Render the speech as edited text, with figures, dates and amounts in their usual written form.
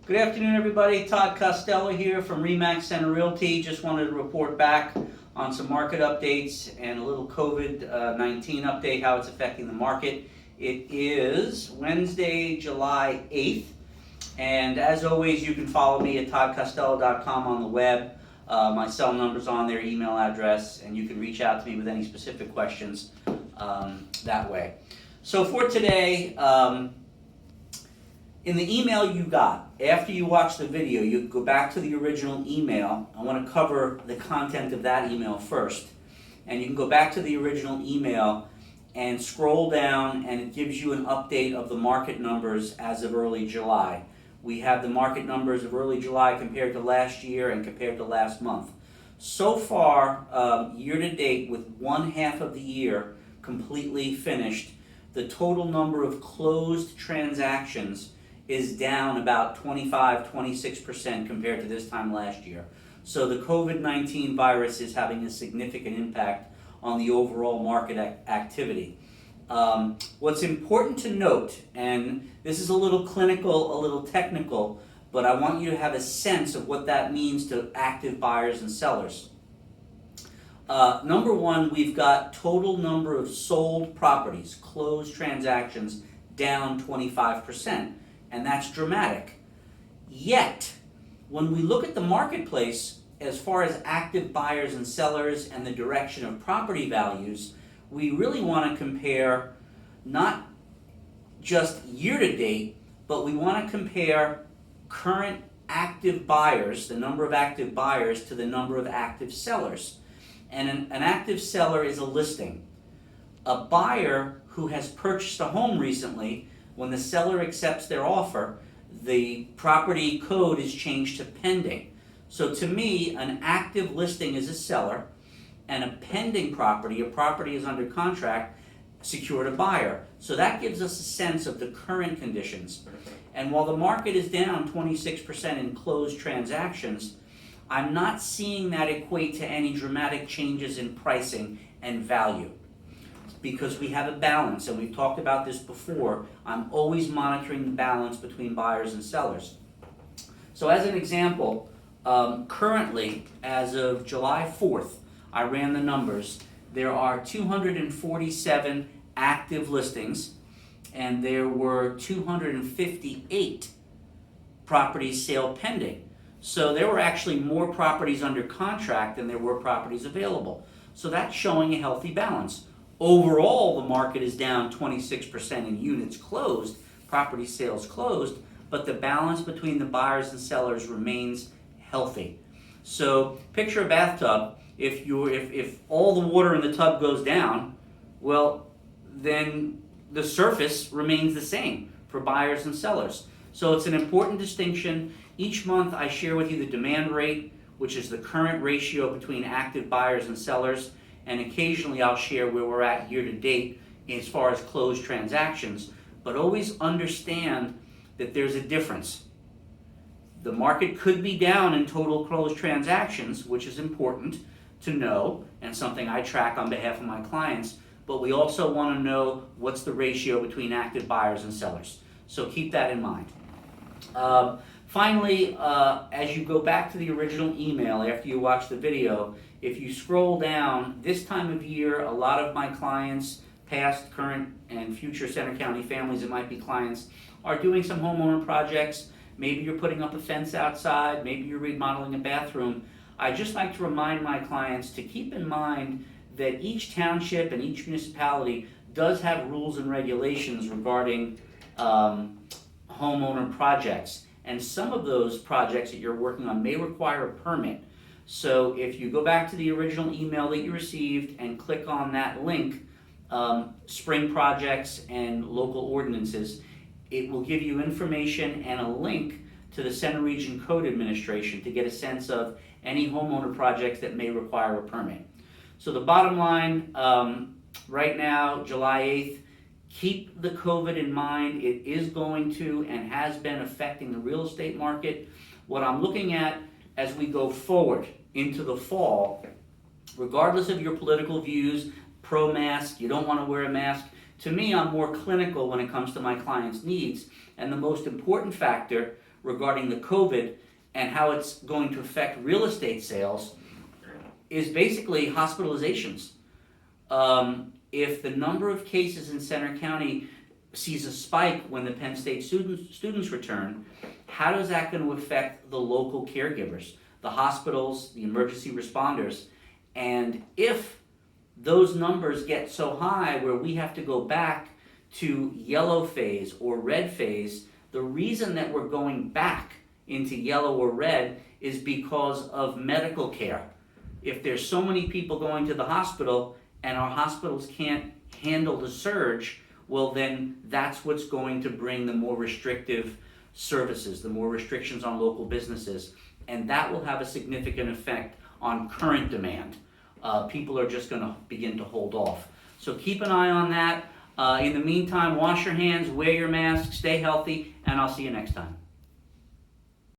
Good afternoon, everybody. Todd Costello here from RE/MAX Center Realty. Just wanted to report back on some market updates and a little COVID-19 update, how it's affecting the market. It is Wednesday, July 8th, and as always, you can follow me at toddcostello.com on the web. My cell number's on there, email address, and you can reach out to me with any specific questions that way. So for today, in the email you got, after you watch the video, you go back to the original email. I want to cover the content of that email first. And you can go back to the original email and scroll down, and it gives you an update of the market numbers as of early July. We have the market numbers of early July compared to last year and compared to last month. So far, year to date, with one half of the year completely finished, the total number of closed transactions is down about 25-26% compared to this time last year. So the COVID-19 virus is having a significant impact on the overall market activity. What's important to note, and this is a little clinical, a little technical, but I want you to have a sense of what that means to active buyers and sellers. Number one, we've got total number of sold properties, closed transactions, down 25%. And that's dramatic. Yet, when we look at the marketplace, as far as active buyers and sellers and the direction of property values, we really want to compare not just year to date, but we want to compare current active buyers, the number of active buyers, to the number of active sellers. And an active seller is a listing. A buyer who has purchased a home recently, when the seller accepts their offer, the property code is changed to pending. So to me, an active listing is a seller, and a pending property, a property is under contract, secured a buyer. So that gives us a sense of the current conditions. And while the market is down 26% in closed transactions, I'm not seeing that equate to any dramatic changes in pricing and value, because we have a balance, and we've talked about this before. I'm always monitoring the balance between buyers and sellers. So as an example, currently, as of July 4th, I ran the numbers. There are 247 active listings, and there were 258 properties sale pending. So there were actually more properties under contract than there were properties available. So that's showing a healthy balance. Overall, the market is down 26% in units closed, property sales closed, but the balance between the buyers and sellers remains healthy. So picture a bathtub. If all the water in the tub goes down, well, then the surface remains the same for buyers and sellers. So it's an important distinction. Each month I share with you the demand rate, which is the current ratio between active buyers and sellers, and occasionally I'll share where we're at year to date as far as closed transactions. But always understand that there's a difference. The market could be down in total closed transactions, which is important to know and something I track on behalf of my clients, but we also want to know what's the ratio between active buyers and sellers. So keep that in mind. Finally, as you go back to the original email after you watch the video, if you scroll down, this time of year, a lot of my clients, past, current, and future Center County families that might be clients, are doing some homeowner projects. Maybe you're putting up a fence outside, maybe you're remodeling a bathroom. I just like to remind my clients to keep in mind that each township and each municipality does have rules and regulations regarding homeowner projects. And some of those projects that you're working on may require a permit. So if you go back to the original email that you received and click on that link, spring projects and local ordinances, it will give you information and a link to the Center Region Code Administration to get a sense of any homeowner projects that may require a permit. So the bottom line, right now, July 8th, keep the COVID in mind. It is going to and has been affecting the real estate market. What I'm looking at as we go forward into the fall, regardless of your political views, pro-mask, you don't want to wear a mask, to me, I'm more clinical when it comes to my clients' needs. And the most important factor regarding the COVID and how it's going to affect real estate sales is basically hospitalizations. If the number of cases in Center County sees a spike when the Penn State students return, how is that going to affect the local caregivers, the hospitals, the emergency responders? And if those numbers get so high where we have to go back to yellow phase or red phase, the reason that we're going back into yellow or red is because of medical care. If there's so many people going to the hospital and our hospitals can't handle the surge, well then that's what's going to bring the more restrictive services, the more restrictions on local businesses, and that will have a significant effect on current demand. People are just going to begin to hold off. So keep an eye on that. In the meantime, wash your hands, wear your mask, stay healthy, and I'll see you next time.